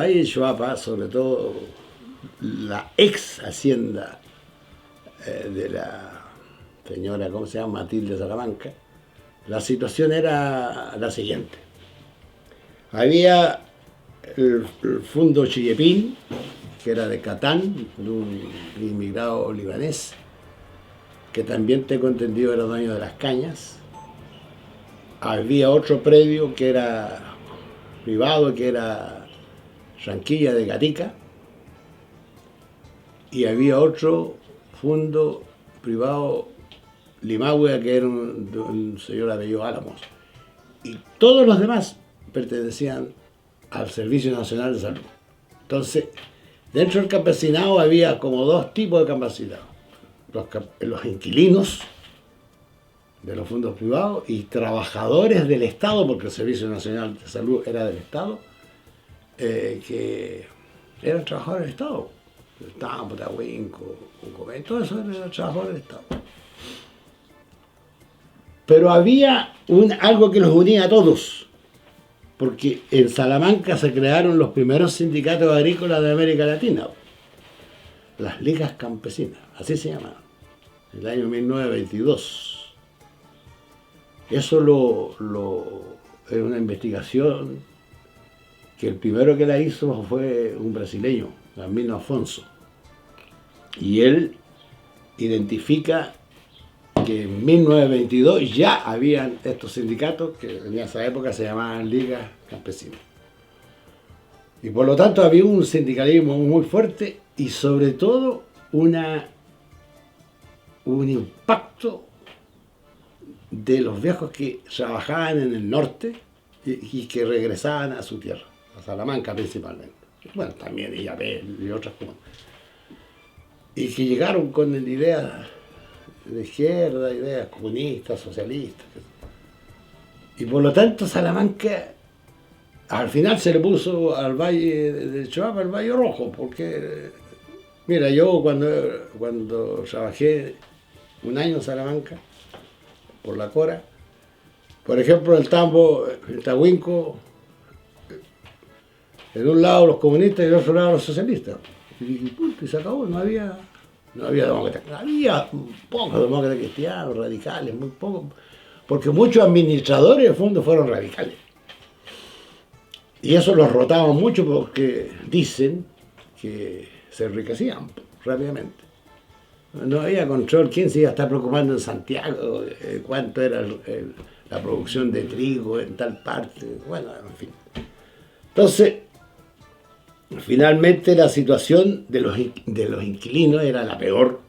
Valle de Choapa, sobre todo la ex hacienda de la señora, ¿cómo se llama? Matilde Salamanca, la situación era la siguiente. Había el Fondo Chillepín, que era de Catán, de un inmigrado libanés, que también tengo entendido era dueño de las cañas. Había otro predio que era privado, que era Ranquilla de Gatica, y había otro fondo privado Limagüe, que era un señor apellido Álamos. Y todos los demás pertenecían al Servicio Nacional de Salud. Entonces, dentro del campesinado había como dos tipos de campesinado. Los inquilinos de los fondos privados y trabajadores del Estado, porque el Servicio Nacional de Salud era del Estado, que eran trabajadores del Estado. Tambo, Tahuinco, Cucumé, todo eso eran trabajadores del Estado. Pero había algo que los unía a todos, porque en Salamanca se crearon los primeros sindicatos agrícolas de América Latina, las ligas campesinas, así se llamaban, en el año 1922. Eso es una investigación que el primero que la hizo fue un brasileño, Gambino Afonso, y él identifica que en 1922 ya habían estos sindicatos que en esa época se llamaban ligas campesinas. Y por lo tanto había un sindicalismo muy fuerte y sobre todo un impacto de los viejos que trabajaban en el norte y que regresaban a su tierra, a Salamanca principalmente. Bueno, también Illapel y otras comunas. Y que llegaron con ideas de izquierda, ideas comunistas, socialistas. Y por lo tanto Salamanca al final se le puso al Valle de Choapa el Valle Rojo, porque mira, yo cuando trabajé un año en Salamanca por la Cora, por ejemplo el Tambo, el Tahuinco, en un lado los comunistas y en otro lado los socialistas. Y se acabó, no había demócratas. Había pocos demócratas cristianos, radicales, muy pocos, porque muchos administradores de fondo fueron radicales. Y eso los rotaban mucho porque dicen que se enriquecían rápidamente. No había control, quién se iba a estar preocupando en Santiago, cuánto era la producción de trigo en tal parte, bueno, en fin. Entonces, finalmente la situación de los inquilinos era la peor.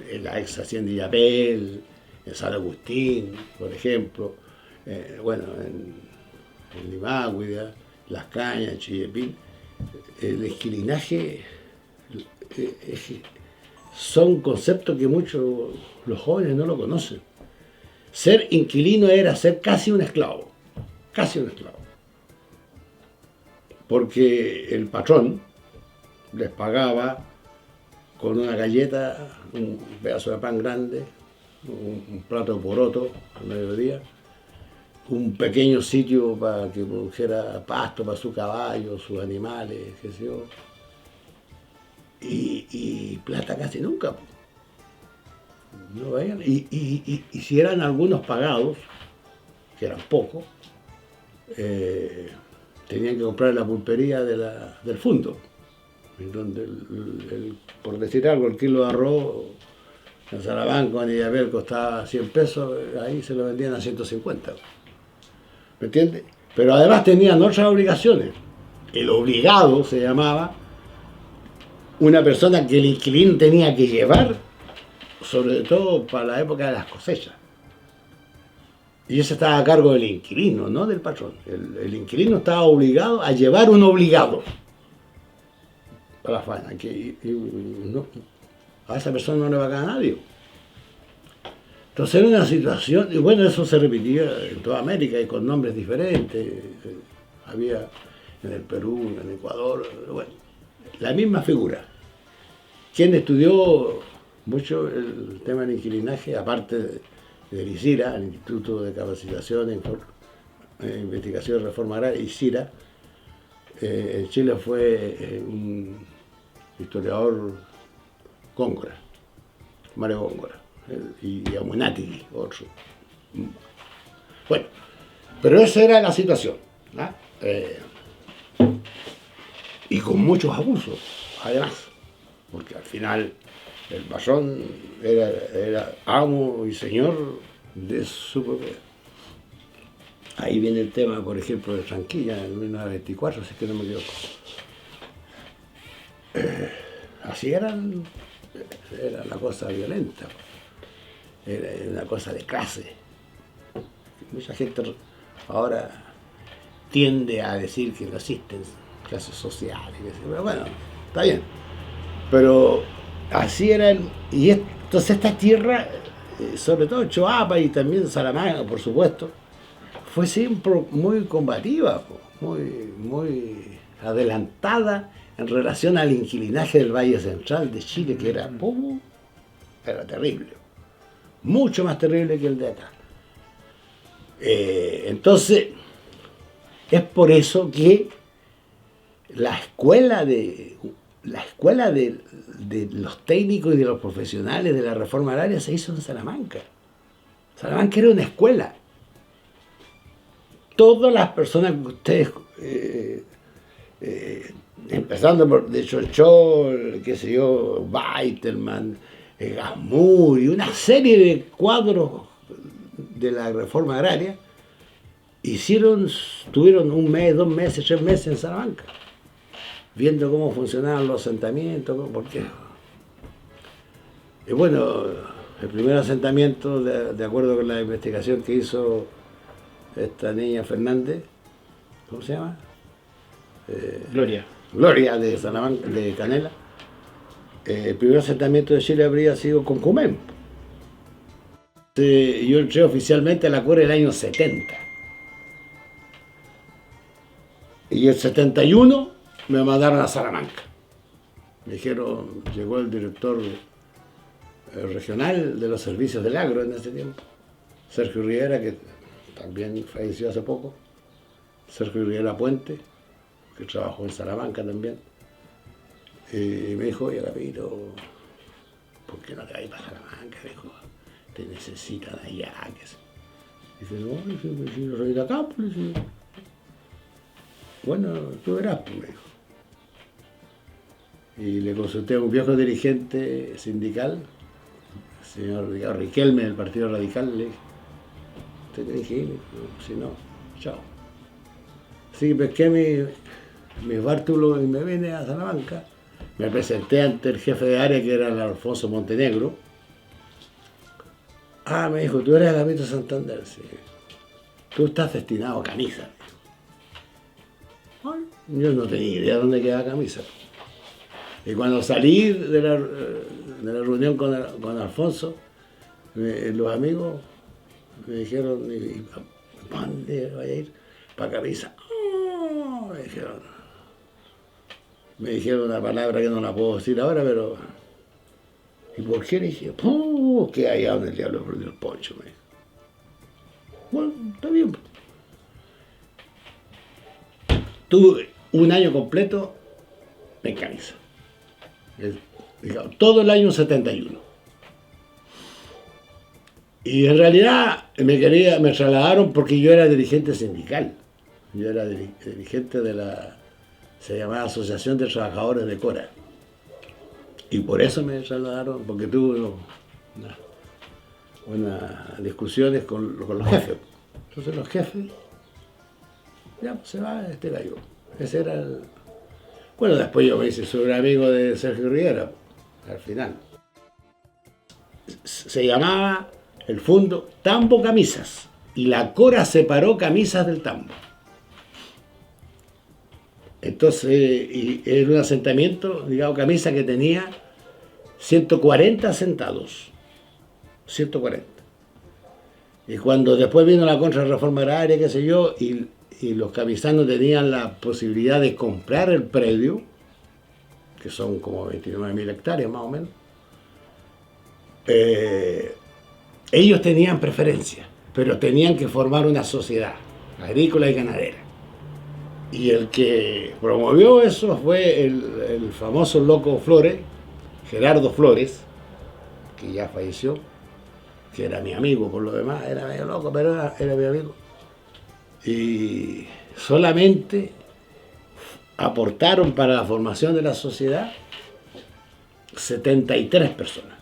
En la ex hacienda de Illapel, en San Agustín, por ejemplo, bueno, en Limagüe, Las Cañas, Chillepín, el inquilinaje son conceptos que muchos los jóvenes no lo conocen. Ser inquilino era ser casi un esclavo, porque el patrón les pagaba con una galleta, un pedazo de pan grande, un plato de poroto al mediodía, un pequeño sitio para que produjera pasto para sus caballos, sus animales, qué sé yo, y plata casi nunca. No vayan. Y si eran algunos pagados, que eran pocos, tenían que comprar la pulpería del fondo, en donde por decir algo, el kilo de arroz en Salamanca, en Illapel costaba 100 pesos, ahí se lo vendían a 150. ¿Me entiendes? Pero además tenían otras obligaciones. El obligado se llamaba una persona que el inquilino tenía que llevar, sobre todo para la época de las cosechas. Y eso estaba a cargo del inquilino, no del patrón. El inquilino estaba obligado a llevar un obligado para la faena. A esa persona no le va a caer a nadie. Entonces era una situación, y bueno, eso se repetía en toda América y con nombres diferentes. Había en el Perú, en Ecuador, bueno, la misma figura. Quien estudió mucho el tema del inquilinaje, aparte del ICIRA, el Instituto de Capacitación e Investigación y Reforma Agraria, ICIRA, En Chile fue un historiador Góngora, Mario Góngora, y Amunátegui, otro. Bueno, pero esa era la situación, ¿no? Y con muchos abusos, además, porque al final el masón era amo y señor de su propiedad. Ahí viene el tema, por ejemplo, de Franquilla en 1924, si es que no me equivoco. Así era la cosa violenta, era una cosa de clase. Mucha gente ahora tiende a decir que no existen clases sociales, pero bueno, está bien. Pero así era, y entonces esta tierra, sobre todo Choapa y también Salamanca, por supuesto, fue siempre muy combativa, muy adelantada en relación al inquilinaje del Valle Central de Chile, que era terrible, mucho más terrible que el de acá. Entonces, es por eso que la escuela de los técnicos y de los profesionales de la reforma agraria se hizo en Salamanca. Salamanca era una escuela. Todas las personas que ustedes, empezando por de Cholchol, qué sé yo, Weitermann, Gasmur y una serie de cuadros de la reforma agraria, tuvieron un mes, 2 meses, 3 meses en Salamanca, viendo cómo funcionaban los asentamientos, por qué. Y bueno, el primer asentamiento, de acuerdo con la investigación que hizo esta niña Fernández, ¿cómo se llama? Gloria de Salamanca, de Canela. El primer asentamiento de Chile habría sido Concumén. Yo entré oficialmente a la CURE el año 70. Y el 71 me mandaron a Salamanca. Me dijeron, llegó el director regional de los servicios del agro en ese tiempo, Sergio Rivera, que también falleció hace poco, Sergio Rivera Puente, que trabajó en Salamanca también, y me dijo, oye, Capito, ¿por qué no te vas para Salamanca? Dijo, te necesitan allá. Dice, no, si yo soy de acá, pues, sí. Bueno, tú verás, pues, me dijo. Y le consulté a un viejo dirigente sindical, el señor Riquelme del Partido Radical, le dije, ¿usted te dije? Si no, chao. Así que pesqué mis bártulos y me vine a Salamanca. Me presenté ante el jefe de área, que era el Alfonso Montenegro. Ah, me dijo, tú eres Agapito Santander, sí. Tú estás destinado a Camisa. Ay, yo no tenía idea de dónde quedaba Camisa. Y cuando salí de la reunión con Alfonso, los amigos me dijeron, ¿para dónde vaya a ir? Para Camisa. Oh, me dijeron una palabra que no la puedo decir ahora, pero... ¿Y por qué? Le dije, que allá donde el diablo perdió el poncho, me dijo. Bueno, está bien. Tuve un año completo en Camisa. Todo el año 71. Y en realidad me trasladaron porque yo era dirigente sindical. Yo era dirigente se llamaba Asociación de Trabajadores de Cora. Y por eso me trasladaron, porque tuve unas discusiones con los jefes. Entonces los jefes, ya pues, se va este gallo. Ese era el... Bueno, después yo me hice súper amigo de Sergio Rivera, al final. Se llamaba el fondo Tambo Camisas, y la Cora separó Camisas del Tambo. Entonces, y era un asentamiento, digamos, Camisa, que tenía 140 asentados. 140. Y cuando después vino la contrarreforma agraria, qué sé yo, y los camisanos tenían la posibilidad de comprar el predio, que son como 29.000 hectáreas más o menos, ellos tenían preferencia, pero tenían que formar una sociedad agrícola y ganadera. Y el que promovió eso fue el famoso loco Flores, Gerardo Flores, que ya falleció, que era mi amigo por lo demás, era medio loco, pero era mi amigo. Y solamente aportaron para la formación de la sociedad 73 personas.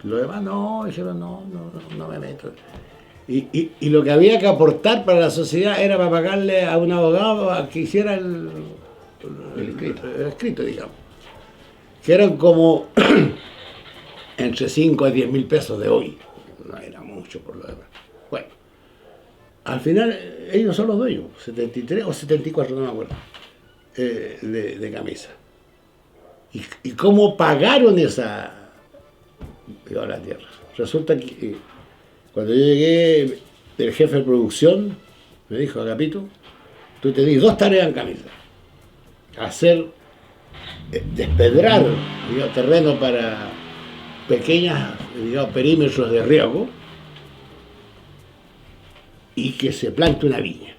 Los demás no, dijeron no me meto. Y lo que había que aportar para la sociedad era para pagarle a un abogado a que hiciera el escrito, digamos. Que eran como entre 5 a 10 mil pesos de hoy. No era mucho por lo demás. Bueno, al final ellos son los dueños, 73 o 74, no me acuerdo, de camisa. ¿Y cómo pagaron esa a la tierra? Resulta que cuando yo llegué, el jefe de producción me dijo: Agapito, tú tenés dos tareas en camisa. Hacer, despedrar, digamos, terreno para pequeñas, digamos, perímetros de riego y que se plante una viña.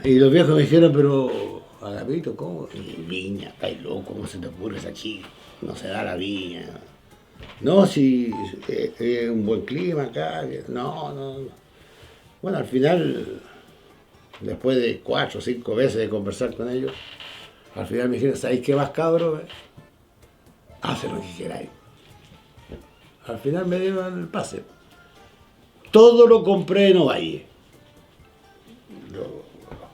Y los viejos me dijeron: pero Agapito, ¿cómo? Viña, estáis loco, ¿cómo se te ocurre esa chica? No se da la viña. No, si es un buen clima acá, no. Bueno, al final, después de 4 o 5 veces de conversar con ellos, al final me dijeron: ¿sabéis qué más, cabro? Haz lo que queráis. Al final me dieron el pase. Todo lo compré en Ovalle. Los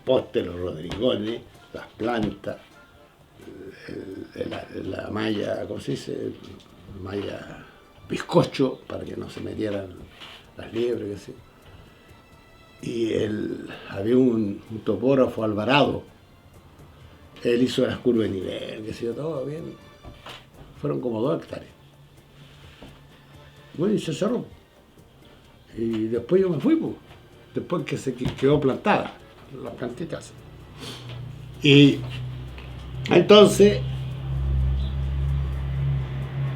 postes, los rodrigones, las plantas, la malla, ¿cómo se dice? Malla bizcocho, para que no se metieran las liebres, ¿sí? Y había un topógrafo, Alvarado. Él hizo las curvas de nivel, que se todo bien. Fueron como 2 hectáreas. Bueno, y se cerró. Y después yo me fui, pues, después que se quedó plantada, las plantitas. Y entonces,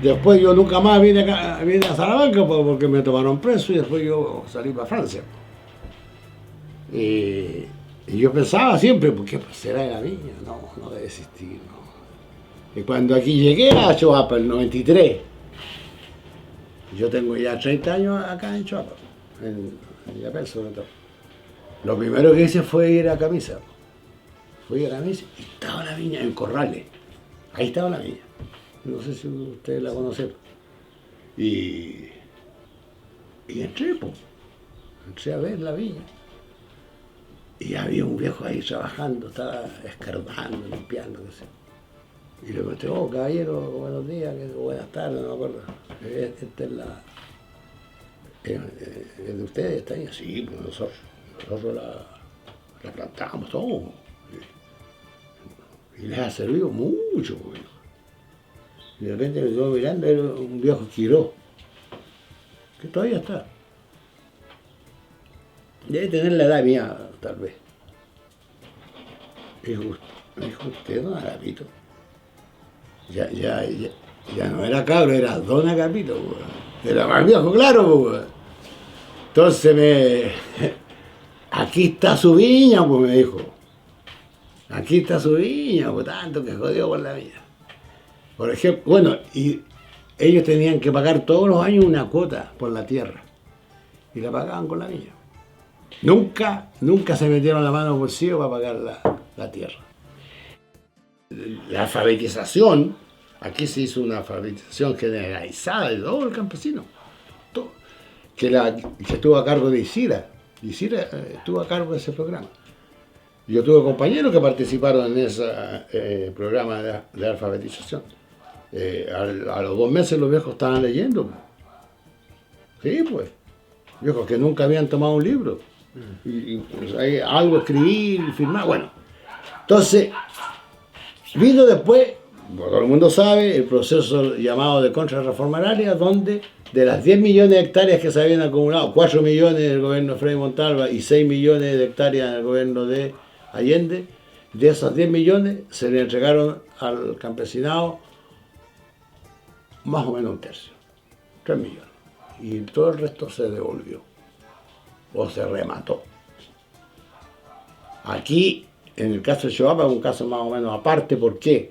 después yo nunca más vine a Salamanca porque me tomaron preso y después yo salí para Francia. Y yo pensaba siempre: ¿por qué será de la viña? No debe existir, no. Y cuando aquí llegué a Choapa, el 93, yo tengo ya 30 años acá en Choapa, en Illapel sobre todo. Lo primero que hice fue ir a Camisa. Fui a Camisa y estaba la viña en Corrales. Ahí estaba la viña. No sé si ustedes la conocen. Y entré, pues. Entré a ver la viña. Y había un viejo ahí trabajando, estaba escarbando, limpiando, qué sé. Y le pregunté: oh, caballero, buenos días, buenas tardes, no me acuerdo. Esta es la... ¿Es de ustedes esta viña? Sí, pues nosotros la plantamos todo. Y les ha servido mucho, pues. Y de repente me quedo mirando, era un viejo Quiró, que todavía está. Debe tener la edad mía, tal vez. Me dijo: usted, don Agapito. Ya no era cabro, era don Agapito, pues. Era más viejo, claro, pues. Entonces aquí está su viña, pues, me dijo. Aquí está su viña, pues, tanto que jodió por la vida. Por ejemplo, bueno, y ellos tenían que pagar todos los años una cuota por la tierra. Y la pagaban con la viña. Nunca se metieron la mano en el bolsillo para pagar la tierra. La alfabetización, aquí se hizo una alfabetización generalizada de todo el campesino. Todo, que estuvo a cargo de Isira. Isira estuvo a cargo de ese programa. Yo tuve compañeros que participaron en ese programa de alfabetización. A los 2 meses los viejos estaban leyendo. Sí, pues. Viejos que nunca habían tomado un libro. Y pues, hay algo escribir, firmar. Bueno, entonces vino después, todo el mundo sabe, el proceso llamado de contrarreforma agraria, donde de las 10 millones de hectáreas que se habían acumulado, 4 millones del gobierno de Frei Montalva y 6 millones de hectáreas en el gobierno de Allende, de esos 10 millones se le entregaron al campesinado más o menos 1/3, 3 millones. Y todo el resto se devolvió o se remató. Aquí, en el caso de Chihuahua, es un caso más o menos aparte. ¿Por qué?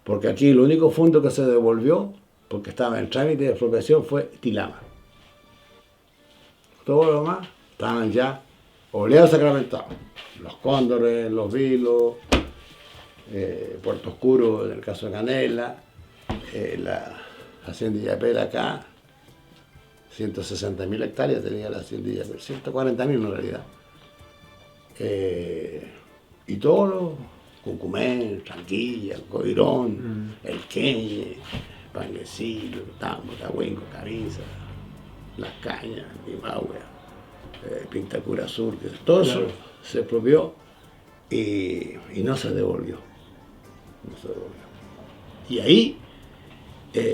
Porque aquí el único fondo que se devolvió, porque estaba en trámite de expropiación, fue Tilama. Todo lo demás estaban ya oleados sacramentados. Los Cóndores, Los Vilos, Puerto Oscuro, en el caso de Canela, la hacienda Yapera acá, 160.000 hectáreas tenía la hacienda Yapera, 140.000 en realidad. Y todos los Cucumén, Tranquilla, Coirón, El Queñe, Panguecillo, Tambo, Tahuinco, Cariza, Las Cañas, Limahue, Pintacura Sur, todo eso se expropió y no se devolvió. No se devolvió. Y ahí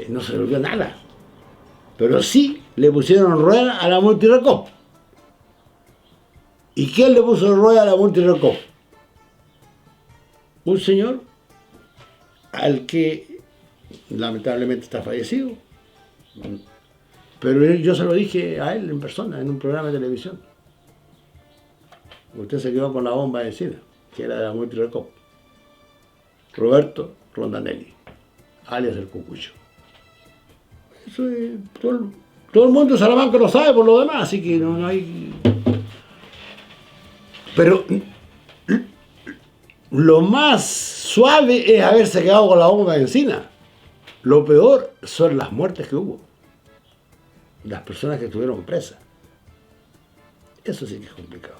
no se devolvió nada. Pero sí le pusieron rueda a la Multirecop. ¿Y quién le puso rueda a la Multirecop? Un señor al que lamentablemente está fallecido. Pero yo se lo dije a él en persona, en un programa de televisión. Usted se quedó con la bomba encima, que era de la Multirecop. Roberto Rondanelli, alias el Cucucho. Eso es, todo el mundo de Salamanca lo sabe por lo demás, así que no hay... Pero lo más suave es haberse quedado con la bomba encima. Lo peor son las muertes que hubo. Las personas que estuvieron presas. Eso sí que es complicado.